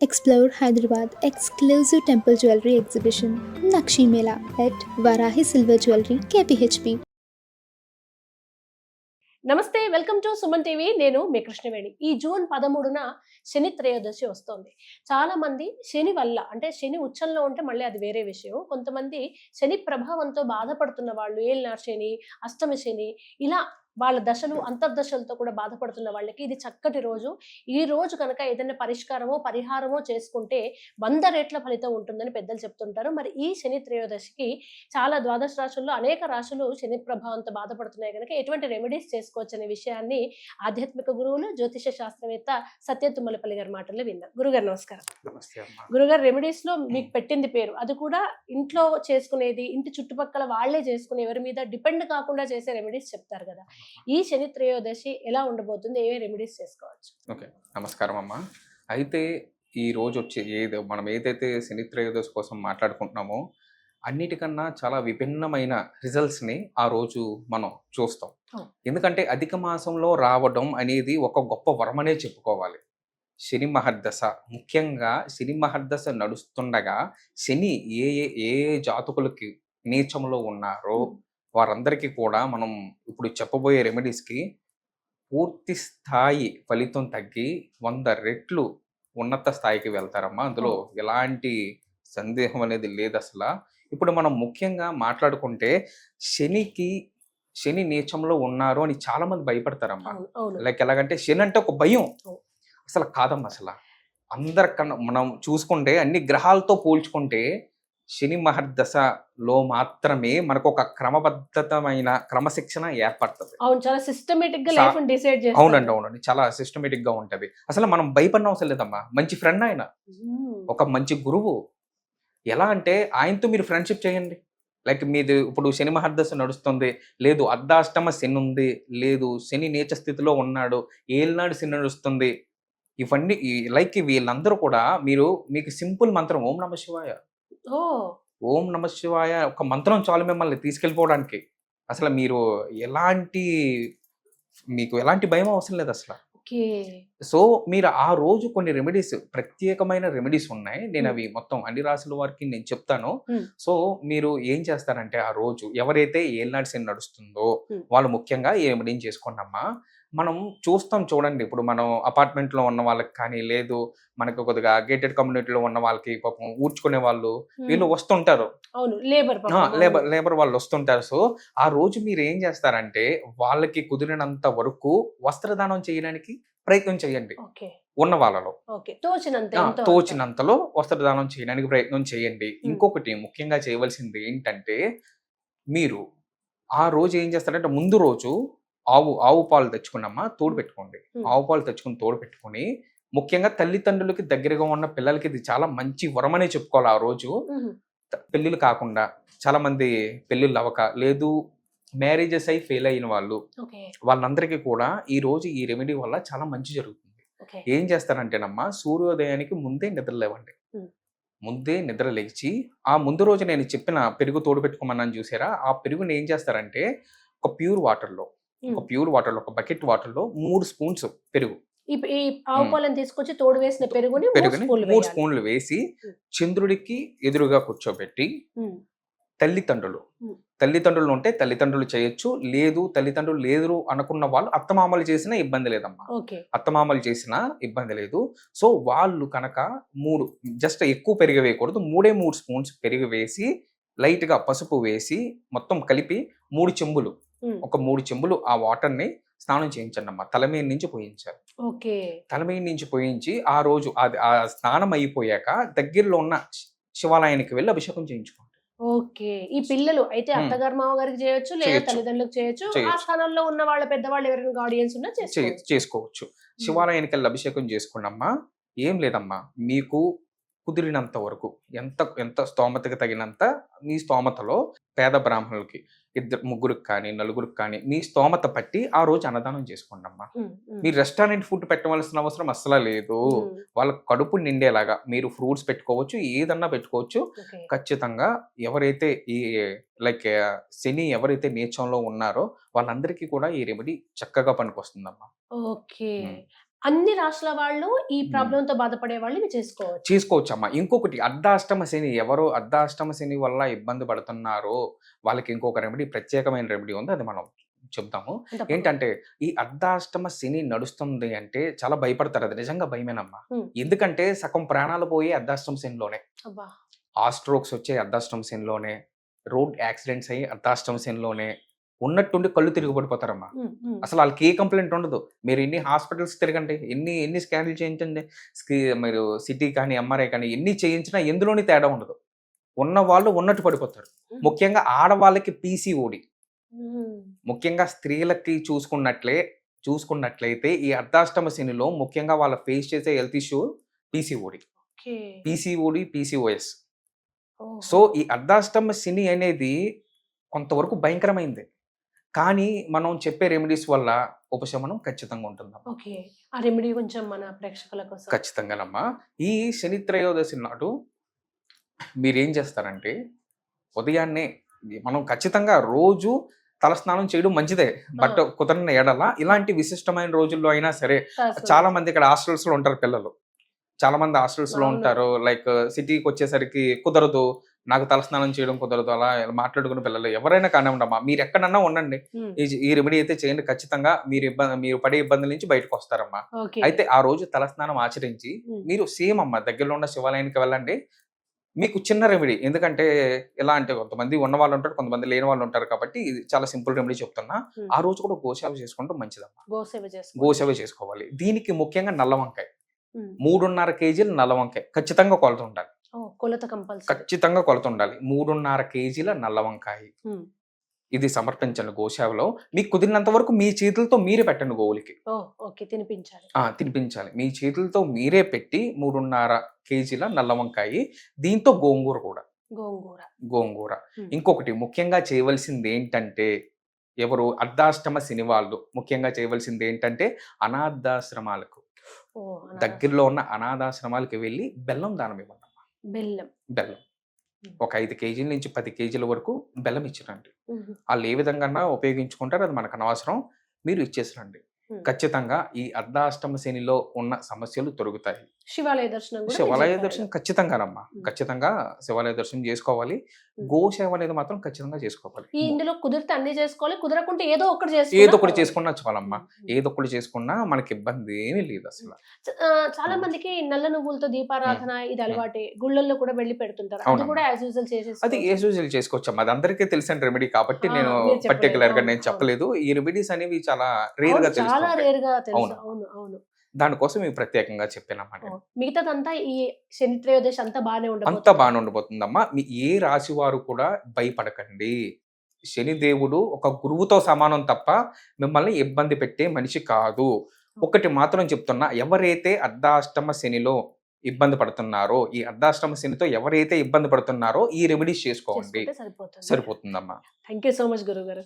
Explore Hyderabad exclusive temple jewelry exhibition Nakshi Mela at Varahi Silver Jewelry KPHP. నమస్తే, welcome to Suman TV. నేను మీ కృష్ణవేణి. ఈ June 13న శని త్రయోదశి వస్తోంది. చాలా మంది శని వల్ల, అంటే శని ఉచ్చంలో ఉంటే మళ్ళీ అది వేరే విషయం. కొంతమంది శని ప్రభావంతో బాధపడుతున్న వాళ్ళు, ఏలినాటి శని, అష్టమి శని, ఇలా వాళ్ళ దశలు అంతర్దశలతో కూడా బాధపడుతున్న వాళ్ళకి ఇది చక్కటి రోజు. ఈ రోజు కనుక ఏదైనా పరిష్కారమో పరిహారమో చేసుకుంటే 100 రెట్ల ఫలితం ఉంటుందని పెద్దలు చెప్తుంటారు. మరి ఈ శని త్రయోదశికి చాలా ద్వాదశ రాశుల్లో అనేక రాశులు శని ప్రభావంతో బాధపడుతున్నాయి కనుక ఎటువంటి రెమెడీస్ చేసుకోవచ్చు అనే విషయాన్ని ఆధ్యాత్మిక గురువులు, జ్యోతిష శాస్త్రవేత్త సత్య తుమ్మలపల్లి గారి మాటల్లో విందాం. గురుగారు నమస్కారం. గురుగారు, రెమెడీస్ లో మీకు పెట్టింది పేరు, అది కూడా ఇంట్లో చేసుకునేది, ఇంటి చుట్టుపక్కల వాళ్లే చేసుకునే, ఎవరి మీద డిపెండ్ కాకుండా చేసే రెమెడీస్ చెప్తారు కదా. ఈ శని త్రయోదశి ఎలా ఉండబోతుంది, ఏవే రెమెడీస్ చేసుకోవచ్చు? ఓకే, నమస్కారం అమ్మా. అయితే ఈ రోజు వచ్చే మనం ఏదైతే శని త్రయోదశి కోసం మాట్లాడుకుంటున్నామో అన్నిటికన్నా చాలా విభిన్నమైన రిజల్ట్స్ని ఆ రోజు మనం చూస్తాం. ఎందుకంటే అధిక మాసంలో రావడం అనేది ఒక గొప్ప వరమనే చెప్పుకోవాలి. శని మహర్దశ, ముఖ్యంగా శని మహర్దశ నడుస్తుండగా శని ఏ ఏ జాతకులకి నీచంలో ఉన్నారో వారందరికీ కూడా మనం ఇప్పుడు చెప్పబోయే రెమెడీస్కి పూర్తి స్థాయి ఫలితం తగ్గి 100 రెట్లు ఉన్నత స్థాయికి వెళ్తారమ్మా. అందులో ఎలాంటి సందేహం అనేది లేదు అసలు. ఇప్పుడు మనం ముఖ్యంగా మాట్లాడుకుంటే శని నీచంలో ఉన్నారు అని చాలా మంది భయపడతారమ్మా. లైక్ ఎలాగంటే శని అంటే ఒక భయం, అసలు కాదమ్మా. అసలు అందరికన్నా మనం చూసుకుంటే అన్ని గ్రహాలతో పోల్చుకుంటే శని మహర్దశలో మాత్రమే మనకు ఒక క్రమబద్ధమైన క్రమశిక్షణ ఏర్పడుతుంది. అవునండి, చాలా సిస్టమేటిక్ గా ఉంటది. అసలు మనం భయపడిన అవసరం లేదమ్మా. మంచి ఫ్రెండ్ ఆయన, ఒక మంచి గురువు. ఎలా అంటే ఆయనతో మీరు ఫ్రెండ్షిప్ చేయండి. లైక్ మీది ఇప్పుడు శని మహర్దశ నడుస్తుంది, లేదు అర్ధాష్టమ శని ఉంది, లేదు శని నీచ స్థితిలో ఉన్నాడు, ఏలినాడు శని నడుస్తుంది, ఇవన్నీ లైక్ వీళ్ళందరూ కూడా మీకు సింపుల్ మంత్రం ఓం నమ శివాయ, ఓం నమ శివాయ ఒక మంత్రం చాలు మిమ్మల్ని తీసుకెళ్ళిపోవడానికి. అసలు మీకు ఎలాంటి భయం అవసరం లేదు అసలు. సో మీరు ఆ రోజు కొన్ని రెమెడీస్, ప్రత్యేకమైన రెమెడీస్ ఉన్నాయి. నేను అవి మొత్తం అన్ని రాశుల వారికి నేను చెప్తాను. సో మీరు ఏం చేస్తారంటే ఆ రోజు ఎవరైతే ఏలినాటి శని నడుస్తుందో వాళ్ళు ముఖ్యంగా ఏ రెమెడీ చేసుకోండమ్మా. మనం చూస్తాం చూడండి, ఇప్పుడు మనం అపార్ట్మెంట్ లో ఉన్న వాళ్ళకి కానీ, లేదు మనకు కొద్దిగా గేటెడ్ కమ్యూనిటీలో ఉన్న వాళ్ళకి పాపం ఊడ్చుకునే వాళ్ళు వీళ్ళు వస్తుంటారు, లేబర్ వాళ్ళు వస్తుంటారు. సో ఆ రోజు మీరు ఏం చేస్తారంటే వాళ్ళకి కుదిరినంత వరకు వస్త్రదానం చేయడానికి ప్రయత్నం చేయండి. ఉన్న వాళ్ళలో తోచినంతలో వస్త్రదానం చేయడానికి ప్రయత్నం చేయండి. ఇంకొకటి ముఖ్యంగా చేయవలసింది ఏంటంటే, మీరు ఆ రోజు ఏం చేస్తారంటే ముందు రోజు ఆవు పాలు తెచ్చుకున్నమ్మా తోడు పెట్టుకోండి. ఆవు పాలు తెచ్చుకుని తోడు పెట్టుకుని, ముఖ్యంగా తల్లిదండ్రులకి దగ్గరగా ఉన్న పిల్లలకి ఇది చాలా మంచి వరమనే చెప్పుకోవాలి. ఆ రోజు పెళ్లిళ్ళు కాకుండా చాలా మంది పెళ్లిళ్ళు అవ్వక, లేదు మ్యారేజెస్ అయి ఫెయిల్ అయిన వాళ్ళందరికీ కూడా ఈ రోజు ఈ రెమెడీ వల్ల చాలా మంచి జరుగుతుంది. ఏం చేస్తారంటేనమ్మా, సూర్యోదయానికి ముందే నిద్ర లేవండి. ముందే నిద్ర లేచి ఆ ముందు రోజు నేను చెప్పిన పెరుగు తోడు పెట్టుకోమన్నాను చూసారా, ఆ పెరుగుని ఏం చేస్తారంటే ఒక ప్యూర్ వాటర్లో ఒక బకెట్ వాటర్లో 3 స్పూన్స్ పెరుగు, తీసుకొచ్చి తోడు వేసిన పెరుగుని 3 స్పూన్లు వేసి చంద్రుడికి ఎదురుగా కూర్చోబెట్టి, తల్లిదండ్రులు ఉంటే తల్లిదండ్రులు చేయొచ్చు, లేదు తల్లిదండ్రులు లేదు అనుకున్న వాళ్ళు అత్తమామలు చేసినా ఇబ్బంది లేదమ్మా. అత్తమామలు చేసినా ఇబ్బంది లేదు. సో వాళ్ళు కనుక 3 జస్ట్ ఎక్కువ పెరుగు వేయకూడదు, 3 స్పూన్స్ పెరుగు వేసి లైట్ గా పసుపు వేసి మొత్తం కలిపి 3 చెంబులు, ఒక 3 చెంబులు ఆ వాటర్ ని స్నానం చేయించండి అమ్మా. తలమీద నుంచి పోయించాలి. తలమీద నుంచి పోయించి ఆ రోజు ఆ స్నానం అయిపోయాక దగ్గరలో ఉన్న శివాలయానికి వెళ్ళి అభిషేకం చేయించుకోండి. ఈ పిల్లలు అయితే అత్తగారు మామగారికి చేయొచ్చు, లేదా తల్లిదండ్రులకు చేయొచ్చు. ఆ స్థానంలో ఉన్న వాళ్ళ పెద్దవాళ్ళు ఎవరైనా గార్డియన్స్ ఉన్నా చేసుకోవచ్చు. శివాలయానికి వెళ్ళి అభిషేకం చేసుకోండి అమ్మా. ఏం లేదమ్మా, మీకు కుదిరినంత వరకు ఎంత స్తోమతకి తగినంత మీ స్తోమతలో పేద బ్రాహ్మణులకి 2-3 కానీ 4 కానీ మీ స్తోమత పట్టి ఆ రోజు అన్నదానం చేసుకోండి అమ్మా. మీరు రెస్టారెంట్ ఫుడ్ పెట్టవలసిన అవసరం అస్సలు లేదు. వాళ్ళ కడుపు నిండేలాగా మీరు ఫ్రూట్స్ పెట్టుకోవచ్చు, ఏదన్నా పెట్టుకోవచ్చు. ఖచ్చితంగా ఎవరైతే ఈ లైక్ శని ఎవరైతే నీచంలో ఉన్నారో వాళ్ళందరికీ కూడా ఈ రెమెడీ చక్కగా పనికొస్తుందమ్మా. అన్ని రాష్ట్రాల వాళ్ళు ఈ ప్రాబ్లం తో బాధపడే వాళ్ళు ఇవి చేసుకోవచ్చు. చేసుకోవచ్చమ్మా. ఇంకొకటి అర్ధాష్టమ శని, ఎవరు అర్ధాష్టమ శని వల్ల ఇబ్బంది పడుతున్నారో వాళ్ళకి ఇంకొక రెమెడీ, ప్రత్యేకమైన రెమెడీ ఉంది, అది మనం చెప్తాము. తప్పకుండా. ఏంటంటే ఈ అర్ధాష్టమ శని నడుస్తుంది అంటే చాలా భయపడతారు, అది నిజంగా భయమేనమ్మా. ఉమ్. ఎందుకంటే సగం ప్రాణాలు పోయి అర్ధాష్టమ శనిలోనే, అబ్బా. ఆ స్ట్రోక్స్ వచ్చే అర్ధాష్టమ శనిలోనే, రోడ్ యాక్సిడెంట్స్ అయ్యి అర్ధాష్టమ శనిలోనే, ఉన్నట్టుండి కళ్ళు తిరిగి పడిపోతారమ్మా. ఉమ్, ఉమ్. అసలు వాళ్ళకి ఏ కంప్లైంట్ ఉండదు. మీరు ఎన్ని హాస్పిటల్స్ తిరగండి, ఎన్ని స్కాన్లు చేయించండి, మీరు సిటీ కానీ ఎంఆర్ఐ కానీ ఎన్ని చేయించినా ఎందులోని తేడా ఉండదు. ఉన్న వాళ్ళు ఉన్నట్టు పడిపోతారు. ముఖ్యంగా ఆడవాళ్ళకి పీసీఓడి, ఉమ్. ముఖ్యంగా స్త్రీలకి చూసుకున్నట్లయితే ఈ అర్ధాష్టమ శనిలో ముఖ్యంగా వాళ్ళ ఫేస్ చేసే health issue PCOD, okay. PCOS. ఓహో. సో ఈ అర్ధాష్టమ శని అనేది కొంతవరకు భయంకరమైంది, కానీ మనం చెప్పే రెమెడీస్ వల్ల ఉపశమనం ఖచ్చితంగా ఉంటుందమ్మా. ఓకే. ఆ రెమెడీ కొంచెం మన ప్రేక్షకుల కోసం. ఖచ్చితంగానమ్మా. ఈ శని త్రయోదశి నాడు మీరేం చేస్తారంటే, ఉదయాన్నే మనం ఖచ్చితంగా రోజు తలస్నానం చేయడం మంచిదే, బట్ కుదరని ఎడల ఇలాంటి విశిష్టమైన రోజుల్లో అయినా సరే, చాలా మంది ఇక్కడ హాస్టల్స్ లో ఉంటారు పిల్లలు, చాలా మంది హాస్టల్స్ లో అవును. ఉంటారు. లైక్ సిటీకి వచ్చేసరికి కుదరదు, నాకు తలస్నానం చేయడం కుదరదు, అలా మాట్లాడుకునే పిల్లలు ఎవరైనా కానివ్వండమ్మా, మీరు ఎక్కడన్నా ఉండండి, ఉమ్. ఈ రెమెడీ అయితే చేయండి. ఖచ్చితంగా మీరు పడే ఇబ్బందుల నుంచి బయటకు వస్తారమ్మా. ఓకే. అయితే ఆ రోజు తలస్నానం ఆచరించి ఉమ్. మీరు సేమ్ అమ్మ దగ్గరలో ఉన్న శివాలయానికి వెళ్ళండి. మీకు చిన్న రెమెడీ, ఎందుకంటే ఎలా అంటే కొంతమంది ఉన్న వాళ్ళు ఉంటారు, కొంతమంది లేని వాళ్ళు ఉంటారు, కాబట్టి ఇది చాలా సింపుల్ రెమెడీ చెప్తున్నా. ఉమ్. ఆ రోజు కూడా గోసేవ చేసుకుంటే మంచిదమ్మా. గోసేవ చేసుకో. గోసేవ చేసుకోవాలి. దీనికి ముఖ్యంగా నల్ల వంకాయ, ఉమ్. 3.5 కేజీల నల్ల వంకాయ ఖచ్చితంగా కొలత ఉండాలి. ఓ, కొలత కంపల్సరీ. ఖచ్చితంగా కొలత ఉండాలి. 3.5 కేజీల నల్ల వంకాయ ఉమ్. ఇది సమర్పించండి గోసేవలో. మీకు కుదిరినంత వరకు మీ చేతులతో మీరే పెట్టండి గోవులకి. ఓ, ఓకే. తినిపించాలి. తినిపించాలి. మీ చేతులతో మీరే పెట్టి 3.5 కేజీల నల్ల వంకాయ, దీంతో గోంగూర కూడా, గోంగూర. ఉమ్. ఇంకొకటి ముఖ్యంగా చేయవలసింది ఏంటంటే, ఎవరు అర్ధాష్టమ శని వాళ్ళు ముఖ్యంగా చేయవలసింది ఏంటంటే, అనాథాశ్రమాలకు, ఓ, అనాథ. దగ్గరలో ఉన్న అనాథాశ్రమాలకు వెళ్ళి బెల్లం దానం ఇవ్వండి. బెల్లం. బెల్లం ఒక 5 కేజీల నుంచి 10 కేజీల వరకు బెల్లం ఇచ్చిరండి. ఉమ్. వాళ్ళు ఏ విధంగా ఉపయోగించుకుంటారో అది మనకు అనవసరం, మీరు ఇచ్చేసిరండి. ఉమ్. ఖచ్చితంగా ఈ అర్ధాష్టమ శనిలో ఉన్న సమస్యలు తొలగుతాయి. శివాలయ దర్శనం కూడా శివాలయ మీరు దర్శనం చెప్పారు. ఖచ్చితంగానమ్మా, ఖచ్చితంగా శివాలయ దర్శనం చేసుకోవాలి. గోసేవ అనేది మాత్రం ఖచ్చితంగా చేసుకోవాలి. ఈ ఇందులో కుదిరితే అన్ని చేసుకోవాలి, కుదరకుంటే ఏదో ఒకటి ఏదో ఒకటి చేసుకున్నా చాలమ్మా. ఏదో ఒకటి చేసుకున్నా మనకి ఇబ్బంది ఏమీ లేదు అసలు. చాలా మందికి నల్ల నువ్వులతో దీపారాధన ఇది అలవాటే, గుళ్ళల్లో కూడా వెళ్ళి పెడుతుంటారు. అది అవునమ్మా. కూడా యాజ్ యూజువల్ అది చేసేసి ఏ సూజులు చేసుకోవచ్చమ్మా, అది అందరికీ తెలిసిన రెమెడీ కాబట్టి నేను మీరు చెప్పలేదు. పర్టికులర్ గా అవును, నేను చెప్పలేదు. ఈ రెమెడీస్ అనేవి చాలా రేర్ గా చాలా తెలుసు, రేర్ గా తెలుసు. అవును. అవును, అవును. దానికోసం ఇవి ప్రత్యేకంగా చెప్పానమ్మా నేను. మిగతాదంతా ఈ శని త్రయోదశి అంతా బాగానే అంతా ఉండదు. బాగానే ఉండిపోతుందమ్మా. మీ ఏ రాశి వారు కూడా భయపడకండి. శనిదేవుడు ఒక గురువుతో సమానం తప్ప మిమ్మల్ని ఇబ్బంది పెట్టే మనిషి కాదు. ఒకటి మాత్రం చెప్తున్నా, ఎవరైతే అర్ధాష్టమ శనిలో ఇబ్బంది పడుతున్నారో, ఈ అర్ధాష్టమ శనితో ఎవరైతే ఇబ్బంది పడుతున్నారో ఈ రెమెడీస్ చేసుకోండి, సరిపోతుంది. సరిపోతుందమ్మా. థ్యాంక్ యూ సో మచ్ గురువు గారు.